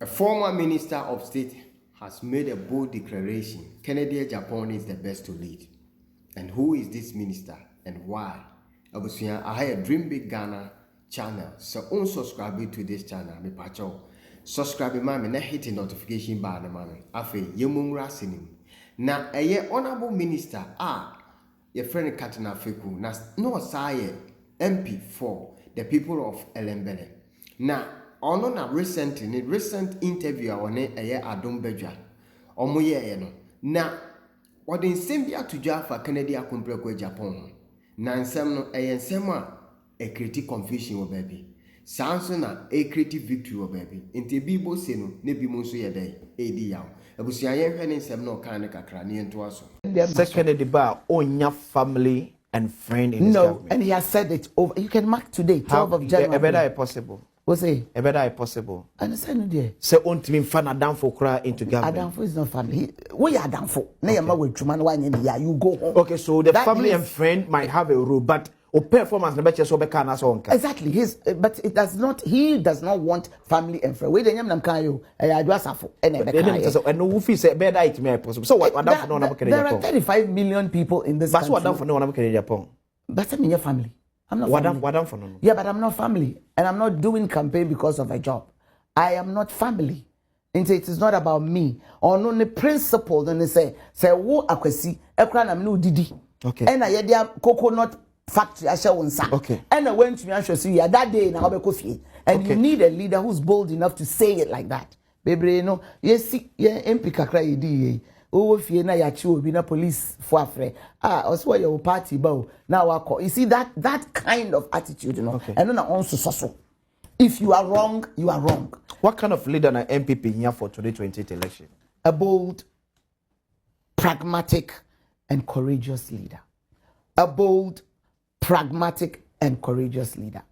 A former minister of state has made a bold declaration. Kennedy Agyapong is the best to lead. And who is this minister and why? I have a Dream Big Ghana channel. So unsubscribe to this channel. Me pacho. Subscribe me na hit the notification bar na mami. Afe yemungra sinim. Na eye honorable minister your friend Katherine Afeku. Na no saye MP for the people of Elembele. Na ono na recent interview awone eye Adom Bedwa omo ye no na wode nsem bia todwa fa Kennedy Agyapong na nsem no eye nsem a create confusion wo baby sanso na create victory wo baby enti bibo se no ne bi mo so ye dai edi yawo abusuan ye hwe ne nsem no kan ne kakra ne ento aso Kennedy ba onya family and friend in his government. And he has said it over. You can mark today, 12th of January. Better possible. What's it? Better possible. Understand there. So on to me fan Adamfo cry into government. Adamfo is not family. We are Adamfo. You go home. Okay, so the family and friend might have a role, but performance the better so be can as on. Exactly. But it does not. He does not want family and friend. We the nyam kan you. Adwasafo. And no who say better it may possible. So what Adamfo no na There are 35 million people in this country. That's what Adamfo no na Japan. But I'm in your family. I'm not family. Yeah, but I'm not family. And I'm not doing campaign because of a job. I am not family. And it is not about me. Or no the principle, then they say wo akwesi, ekra na no didi. Okay. And I had coconut factory, I shall say. Okay. And I went to me and see that day now and you need a leader who's bold enough to say it like that. Baby, you know, yes, MP kakra idi. Oh, if you na yachi be na police for afre. Also your party bow. Now you see that kind of attitude, you know. Okay. And then also so. If you are wrong, you are wrong. What kind of leader na MPP here for 2028 election? A bold, pragmatic, and courageous leader. A bold, pragmatic, and courageous leader.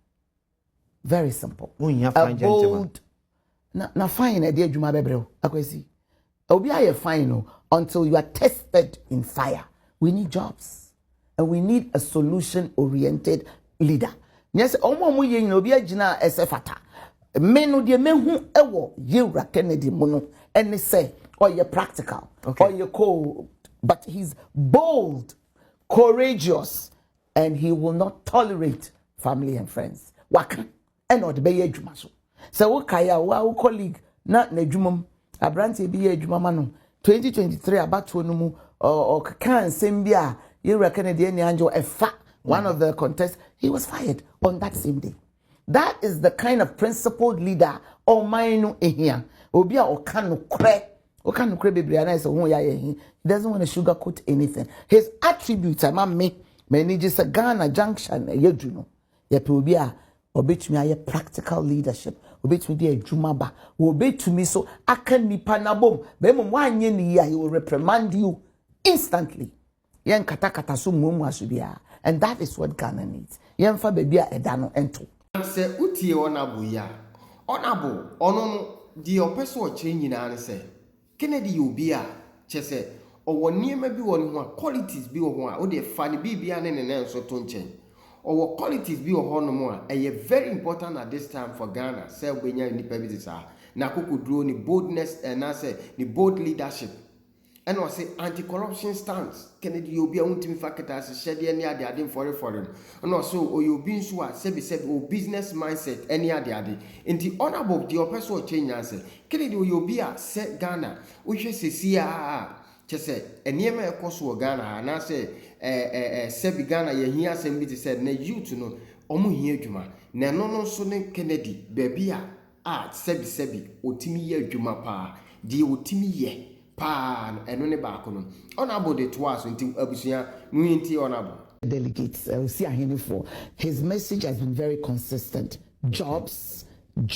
Very simple. A bold. Na fine idea juma bebreo. Akwesi. Obi aye fine until you are tested in fire. We need jobs. And we need a solution-oriented leader. Yes, omo ye obi agina esefata. Menu de mehu ewo Yewra Kennedy mono and they say you're practical or you're cold, but he's bold, courageous, and he will not tolerate family and friends. Waka and not be adwuma so. So wakaya wa colleague na adwumam abranti bi adwuma ma no 2023 abato no mu o kan sembia Yewra Kennedy any anjo efa one of the contests, he was fired on that same day. That is the kind of principled leader or mine here. Obia or can kre baby he doesn't want to sugarcoat anything. His attributes are me just a Ghana junction yejuno. Yepubia obit me a practical leadership. Obit me a jumaba. Obit to me so I can be panabom. Bemo 1 year he will reprimand you instantly. Yen kata so mumu asubia. And that is what Ghana needs. Yen fa baby a edano ento. Say utie honorable ya. Honorable ono the person change na say Kennedy you be a chese or niema bi won ho qualities bi wo ho a o de fa ne bibia ne ne nso to nchen. Or qualities bi wo ho no mo a very important at this time for Ghana. Say obenya nipa bi sa na kokuduro ni boldness and na say ni bold leadership. And I say anti-corruption stance. Kennedy you be a untimi faketa se shede any ade foreign. And also you be so sebi o business mindset any ade. In the honorable the person change answer. Kennedy you be a set Ghana. We should say chese enema ekoso Ghana na say sebi Ghana ye hia asem bi te said na youth no omo hia adwuma. Na no so ne Kennedy baby a sebi otimi ye adwuma pa. Di otimi ye pan and ne back on honorable de twice until abusia muinti honorable delegates see him for his message has been very consistent. Jobs and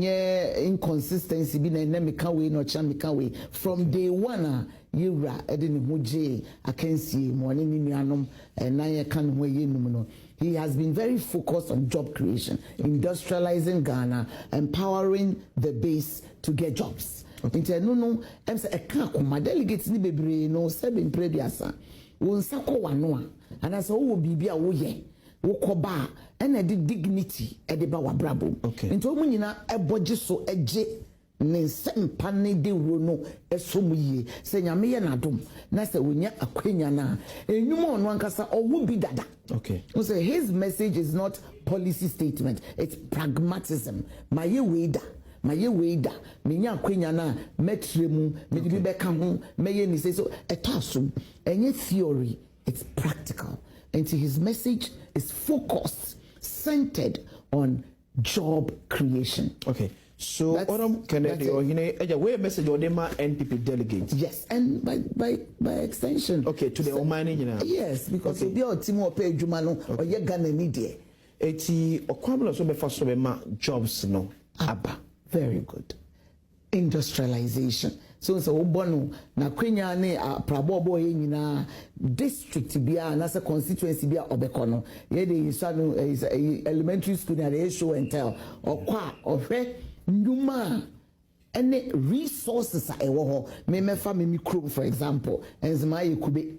inconsistency be na meka we no cha meka we from day one Yewra edin hoje akansi morning ni nuanom na ye kan ho ye num no. He has been very focused on job creation, industrializing Ghana, empowering the base to get jobs. Inte no em say e kan akoma delegates ni bebre no 7 prediasa won sako wano a ana so wo bibia wo ye wokoba and the dignity ediba wabrabo. Okay. Into munyina eboje so eje ne sempa ne de wo no esomuye se nyame ye nadom na se wonya akwanya na enwuma ono ankasa owo bi dada. Okay. So say his message is not policy statement, it's pragmatism. Maye weida menya akwanya na metremu me di beka ho meye ni say so etaso enye theory, it's practical. And his message is focused, centered on job creation. Okay. So, Kennedy, where message or dema NPP delegates? Yes, and by extension. Okay, to the Omani, yes, because if you are Timo Pay Jumano or ye Ghana media. Eti okwamlo so be first so be ma jobs no. Abba, very good. Industrialization. So obono na kwenya ne prabobo ye nyina district bia na se constituency bia obekono ye de isano elementary school na dey show and tell okwa ohwe nduma any resources a ewo ho me mefa me micro for example enzema ye kube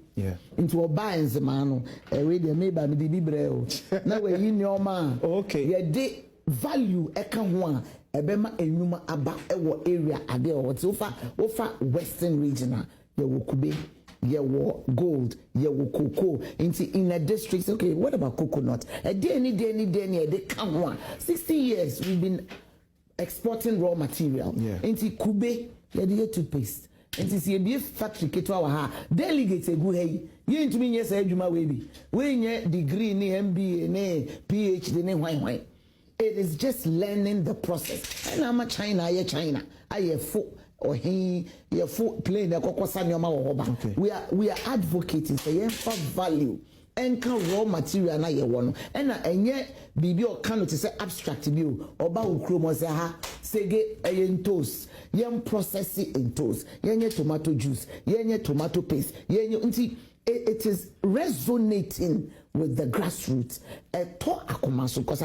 into oba enzema no we dey me ba me di bibre o na we yi nyoma okay ye de value eka ho a ebema enwuma aba ewo area ade o what ofa western regional ye wo kube ye wo gold ye wo cocoa in a district. Okay, what about coconut a day any they come one 60 years we've been exporting raw material into kube ye dey toothpaste into see be factory keto wa ha delegate egu hey ye ntumi nye say adwuma we bi we nye degree ni MBA ni PhD ni hwan. It is just learning the process. And I'm a China. I fo or he ye fo play the kokosa nyoma wo ba. We are advocating say ye for value. Enka raw material na ye wono. And enye bibi o kanu to say abstract bi o. Oba ukro mo say ha sege yen toast. Yen process it in toast. Yen tomato juice. Yen tomato paste. Yen nti it is resonating with the grassroots. Because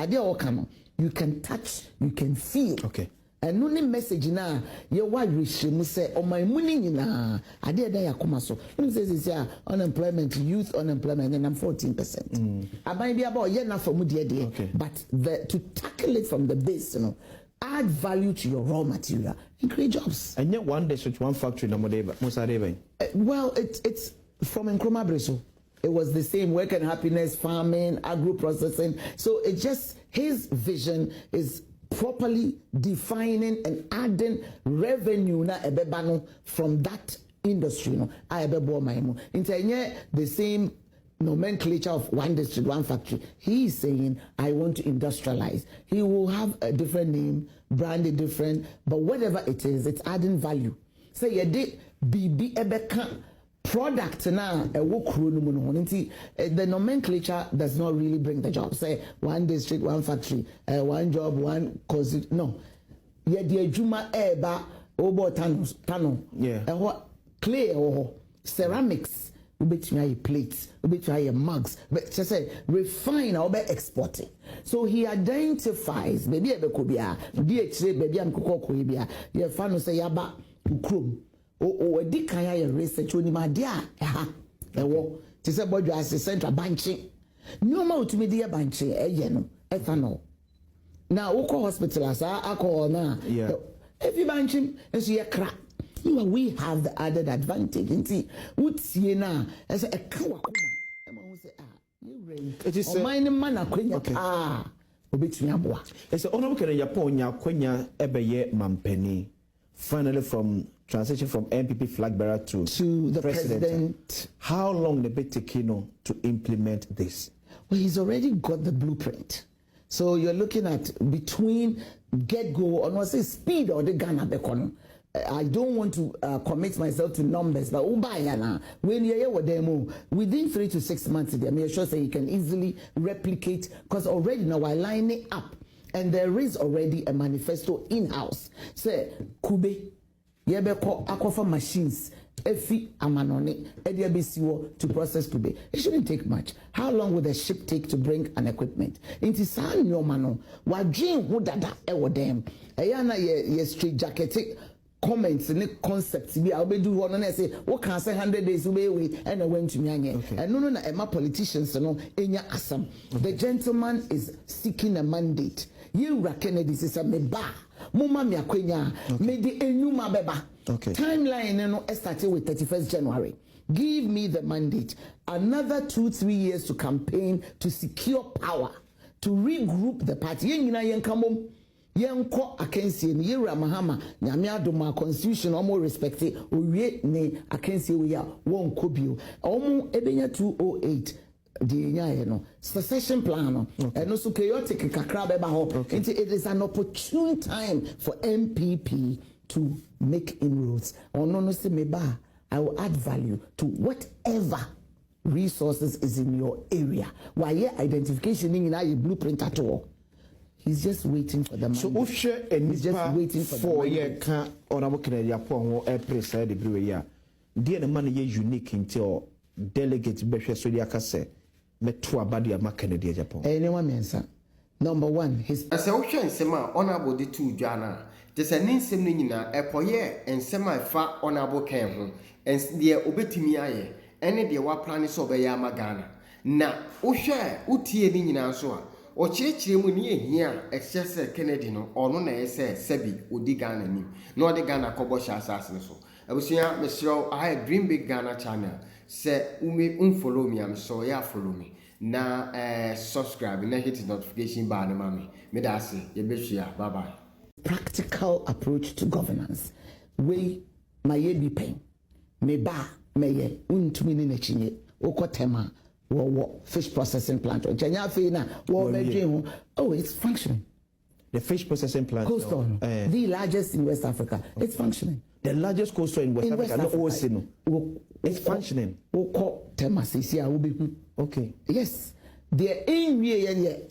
you can touch, you can feel. Okay. And no message na ye wa rehwemu say o my money nyina ade da yakoma so. When says unemployment, youth unemployment, and I'm 14%. Aban bi about ye na for mu de. But to tackle it from the base, add value to your raw material and create jobs. And yet one district, one factory na modeba. Well, it's from Nkrumah Breso. It was the same work and happiness, farming, agro processing. So it just, his vision is properly defining and adding revenue na ebebano from that industry. I ebebo maimu. Into the same nomenclature of one district, one factory. He is saying, I want to industrialize. He will have a different name, branded different, but whatever it is, it's adding value. So you did BB ebeka product now the nomenclature does not really bring the job. Say one district, one factory, one job, one cause. No, yeah, the juma eba obo tano. Yeah, what clay or ceramics. Ubetumi plates, ubetumi mugs, but just say refine or be exporting. So he identifies maybe ebekobia, DHC baby am kokoko ibia. Ye fanu say yaba ukrum. O di kan ya research oni ma dia ewo ti se bodwo as central banking nyoma otumi dia banking eye no ethanol na woko hospital as alcohol na if you banking so ye crack we have the added advantage nti utie na as e ka wakoma e ma hu say you rate it is mine man akwenya obetumi aboa it's honorable Kennedy Agyapong nya akwenya ebeye mampani finally from transition from MPP flag bearer to the president. How long did it take to implement this? Well, he's already got the blueprint. So you're looking at between get-go and say speed or the Ghana bekono. I don't want to commit myself to numbers, but when you're demo within 3 to 6 months, I'm sure say you can easily replicate because already now we're lining up and there is already a manifesto in-house. Say Kube. Yebeko akofa machines efi amanone ediabesiwo to process kube. It shouldn't take much. How long would a ship take to bring an equipment? Inti sa nyoma no wadwen ho dada ewo dem. Eya na ye straight jacket comments and concepts be I'll be do one and I say what can I say 100 days away and I went to me and no Emma politicians no in your assam. The gentleman is seeking a mandate. You Kennedy is a meba muma mi akwenya me di enuma beba. Timeline no started with 31st January. Give me the mandate. Another 2-3 years to campaign to secure power, to regroup the party. Yen come yenko akensi ni yera mahama nyame adoma constitution omo respect owie ne akensi we ya won kobio omo ebenya 208 the nyaye no succession plan no and no so chaotic kakra beba ho. It is an opportune time for MPP to make inroads. Ono no se meba I will add value to whatever resources is in your area. Why identification in your blueprint at all. He's just waiting for the money. So share and he's just waiting for the year can Hon Kennedy Agyapong or April side the brewery. Dear the money unique into delegate Besha Sodiakase met to a body of Kennedy Agyapong. Anyone mensa. Number one, his as a ocean sema honorable the two jana. There's an insem nina a poye and semi far honorable came and dear obetimi aye any dear wa plan is over Yamagana. Na Osha utie nina so. O church mu ni ehia excess Kennedy no ono na ese sebi odi Ghana ni no odi Ghana kobo sha asase so abusia mesro I dream big Ghana channel se follow me am so ya follow me na subscribe na hit notification bar na mami me da se ye behia bye bye. Practical approach to governance we maye bi pen me ba meye untumi ni na chinye okotema fish processing plant. Oh, it's functioning. The fish processing plant. Coastal. The largest in West Africa. It's functioning. The largest coastal in West Africa. It's functioning. Okay. Yes. The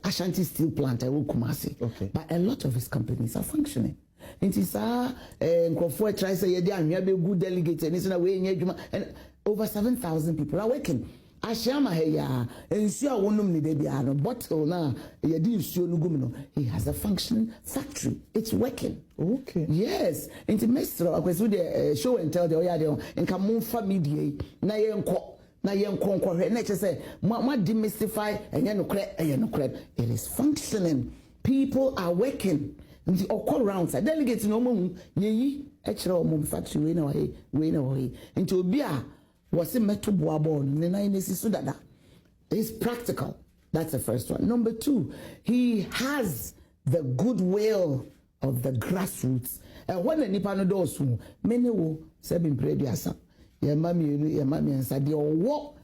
Ashanti steel plant. Okay. But a lot of his companies are functioning. It is try say good delegates and over 7,000 people are working. Ashama heya ensuya wonum ni de bia no bottle na ye di nsuo no gum no he has a functioning factory. It's working. Okay. Yes. Into Mr. Akwesu de show and tell the oya de nka momfa media na yenko nkwohwe na che say ma demystify enye no kre it is functioning. People are working. Nti okọ rounds delegates no mo yeyi e kire o mom factory we na we nti obi a was it metal boabon? It's practical. That's the first one. Number two, he has the goodwill of the grassroots. And when the Nipano does, many will say in Prediasa, your mammy and said, your walk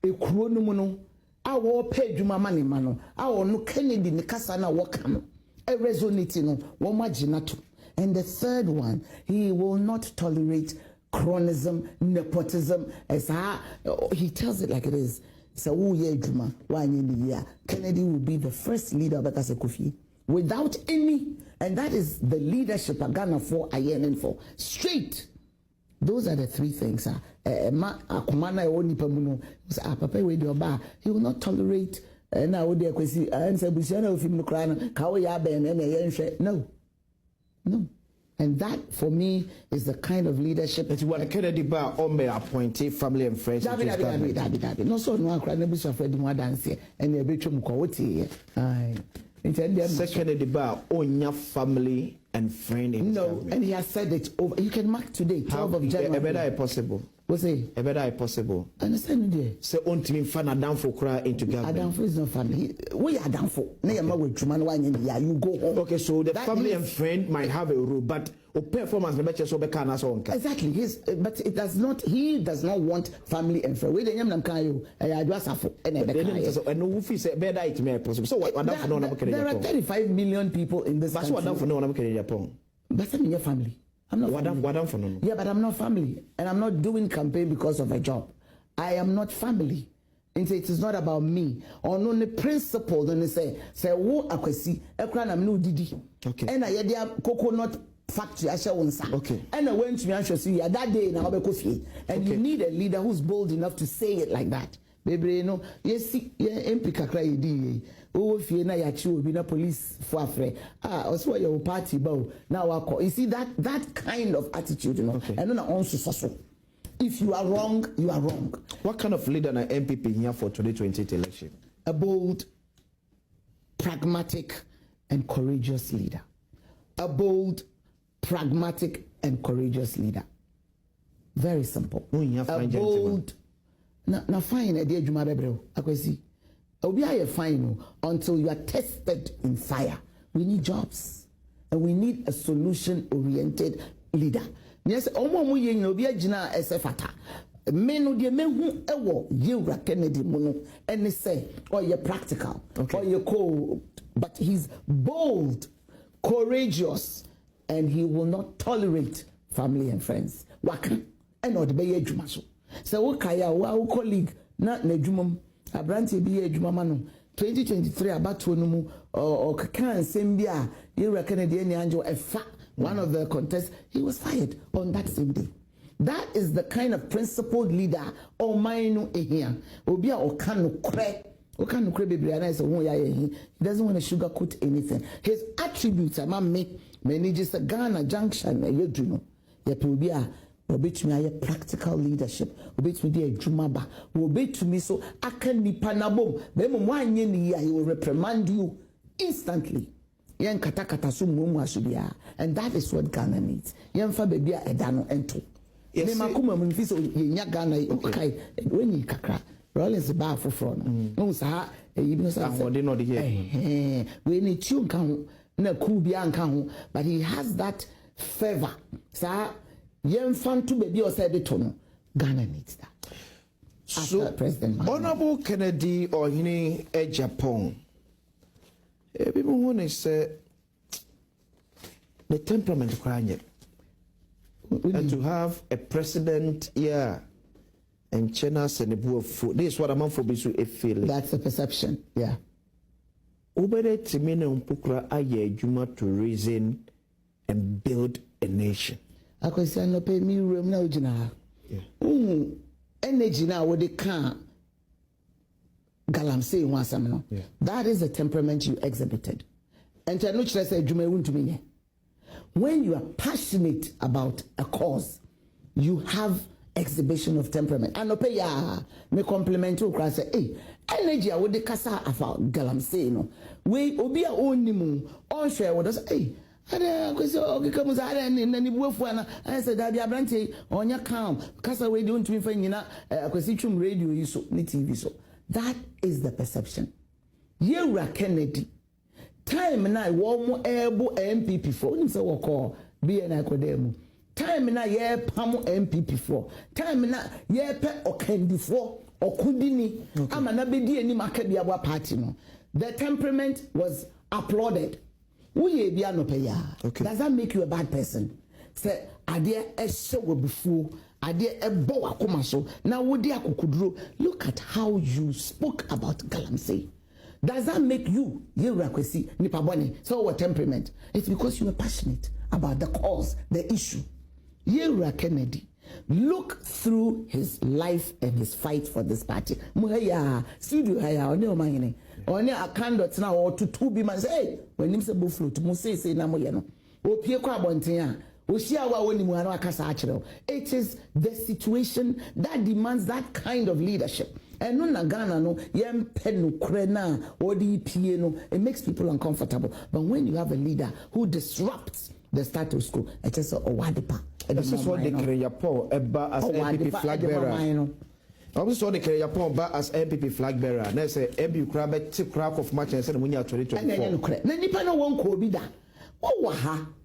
a chronomono, our pay Juma money mano, our no Kennedy Nikasana wakam, a resonating one marginato. And the third one, he will not tolerate chronism, nepotism, as he tells it like it is. So, Kennedy will be the first leader of Bakase Kofi without any, and that is the leadership of Ghana for INN for straight. Those are the three things. He will not tolerate. No. And that, for me, is the kind of leadership that you want. Kennedy Bar Ome appointee family and friends. David. No, so no, I'm crying. Never suffered more dance here, and a bit of quality. Kennedy Bar own your family and friend. No, and he has said it over. You can mark today, 12 of January. Better possible. What's it? Better possible. Understand me there. So on to me fan Adam for cry into government. Adam for is not family. We are down for. Now with Truman one you go home. Okay, so the family and friend might have a role, but performance never so be can so. Exactly. But it does not. He does not want family and friend. We the nyam nam kan you. I do asafo. And no fi say better it may possible. So what Adam for no na Kennedy Agyapong. There are 35 million people in this country. That's what Adam for no na Kennedy Agyapong. But I'm in your family. I'm not family. Yeah, but I'm not family. And I'm not doing campaign because of a job. I am not family. And it is not about me. On the principle, then they say, wo akwesi, ekra na mnu didi. Okay. And I had coconut factory, I shall onsa. Okay. And I went to me and see that day in our coffee. And you need a leader who's bold enough to say it like that. bebre no yesi ye MP kakra yedi o fie na ya chi obi na police for afre also your party bow now akọ. You see that kind of attitude, you know. Okay. And na also so. If you are wrong, you are wrong. What kind of leader na MPP here for 2028 election? A bold, pragmatic, and courageous leader. A bold, pragmatic, and courageous leader. Very simple. A bold. Na fine, dear Juma Bebreo. Akwesi. Obi aye fine until you are tested in fire. We need jobs, and we need a solution-oriented leader. Yes, omo ye no bia gina esefata. Me no de mehu ewo Yewura Kennedy mono and say or you practical or you cold, but he's bold, courageous, and he will not tolerate family and friends. Waka and not be adwuma so. So kaya wa colleague na adwuma abranti bi adwuma ma no 2023 abato no mu o kan sem bia Yewura Kennedy any anjo efa. One of the contests, he was fired on that same day. That is the kind of principled leader or mine here. Obia okano kre bebre ana say won ya he doesn't want to sugarcoat anything. His attributes are me manages a Ghana junction e yeduno. Ye pe obia obetumi aye practical leadership. Obetumi dey adwuma ba. Obetumi so aka nipa na bom. Be mo anye ni ya he will reprimand you instantly. And that is what Ghana needs. Yen fa baby a edano ento. Me makuma mu mfi so yenya Ghana okay when you kakra Rollins ba foforo no. No sa e bi no sa ahode no de here. We need tune kan na ku bia nka ho but he has that favor. Sa yen fa to baby o say de to no. Ghana needs that. So President Honorable Kennedy Ohene Agyapong. People want to say the temperament crying, and to have a president here and China and the board for this is what I'm for bisu a feeling. That's a perception, yeah. Ubere timene umpukra aye juma to reason and build a nation. Akwesi no pay me room na ojina. Yeah. Energy na what they can. Galamsey wansam no. That is the temperament you exhibited. And to know say when you are passionate about a cause, you have exhibition of temperament. And ope ya me compliment you cry say, hey, energy I would the kasa about galamsey no. We obi a onimu on share with us, hey. Ada kwesi okeka muzara ni buefu ana I said that abrante onya calm kasa we don't me fa nyina kwesi twum radio yi so ni TV so. That is the perception. Yewura Kennedy. Time na wo ebo MPP for. Unim se wo call BNI kodemu. Time na ye pam MPP for. Time na ye pe okendi for okudini. Ama na bedi ani makabia wa party no. The temperament was applauded. Uye bia no pe ya. Does that make you a bad person? Say ade ehye wo before ade ebo wakoma so na wodi akokuduro. Look at how you spoke about Galamsey. Does that make you Yewura Kwesi nipa boni so what temperament? It's because you were passionate about the cause, the issue. Yewura Kennedy, look through his life and his fight for this party. Muhaya studio haya oni omanyene oni akandot na o tutu bi man say when him say bo float mu say na mo ye no opie kwa abonten a it is the situation that demands that kind of leadership. And no Ghana no it makes people uncomfortable. But when you have a leader who disrupts the status quo, it is a wadipa. This is what they carry Agyapong as MPP flag bearer. I also saw the carry Agyapong as MPP flag bearer. Now say MPP crab tip crack of match and said when you are 2024. Na nipa no won ko bi da. Oh,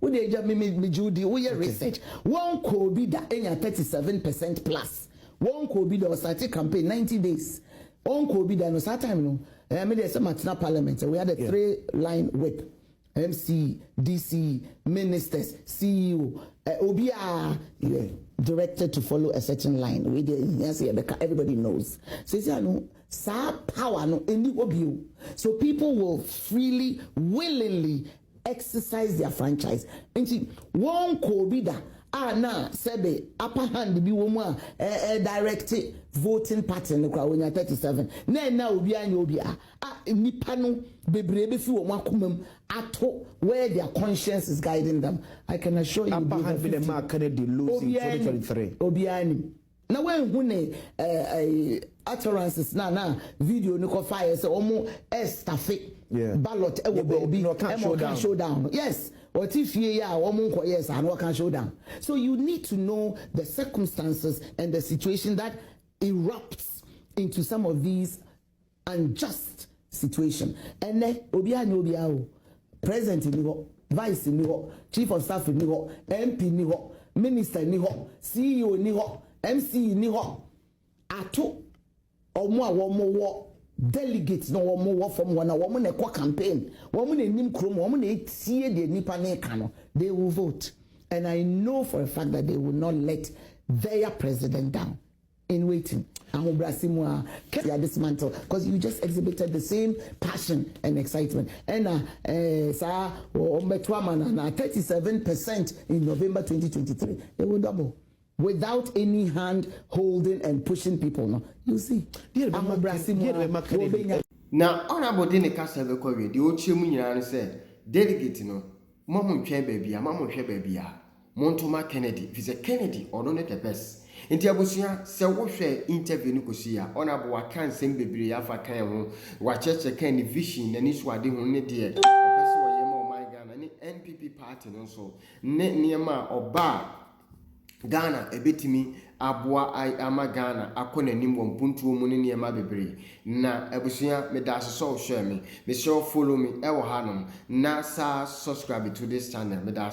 what they just me Judy, we research. One could be that 37% plus. One could be the started campaign 90 days. One could be that no time no. I mean there's some parliament. We had a 3-line whip. MC, DC, ministers, CEO, Obia, directed to follow a certain line. We everybody knows. So no power no any obio. So people will freely, willingly exercise their franchise. And one kobida na sebe upper hand bi wo mu a direct voting pattern kwa wonya 37 na obi anya obi nipa no bebrebe fi wo makomam ato where their conscience is guiding them. I can assure you upper hand be the mark Kennedy losing 2023 obi ani na when hune utterances na video no ko fire say omo estafe ballot e wo baby can show down. Yes, what if yes and what can show down. So you need to know the circumstances and the situation that erupts into some of these unjust situations. And then obi president ni ho, vice ni ho, chief of staff ni ho, MP ni ho, minister ni ho, CEO ni ho, MC ni ho. Ato omo a wo delegates no woman from one woman a campaign woman a nim krom woman a tie de nipa ne ka no, they will vote. And I know for a fact that they will not let their president down in waiting. Dismantle because you just exhibited the same passion and excitement. And 37% in November 2023, they will double. Without any hand holding and pushing people, no, you see. Now, honorable Dene Kasa Bekovi, the old Chimuyan said, delegate no, Mamma Baby, Mamma Baby, Montoma Kennedy, if it's a Kennedy or not the best. In Tiabusia, so share interview Nukusia, honorable I can't sing baby Alpha Cameron, watch a candy vision and it's what they will need dear. NPP party also, net near ma or bar. Ghana ebetimi aboa ama Ghana akona nim won puntu mu ne niam bebre na abusua me da so share me show follow me e wo hanom na sa subscribe to this channel me da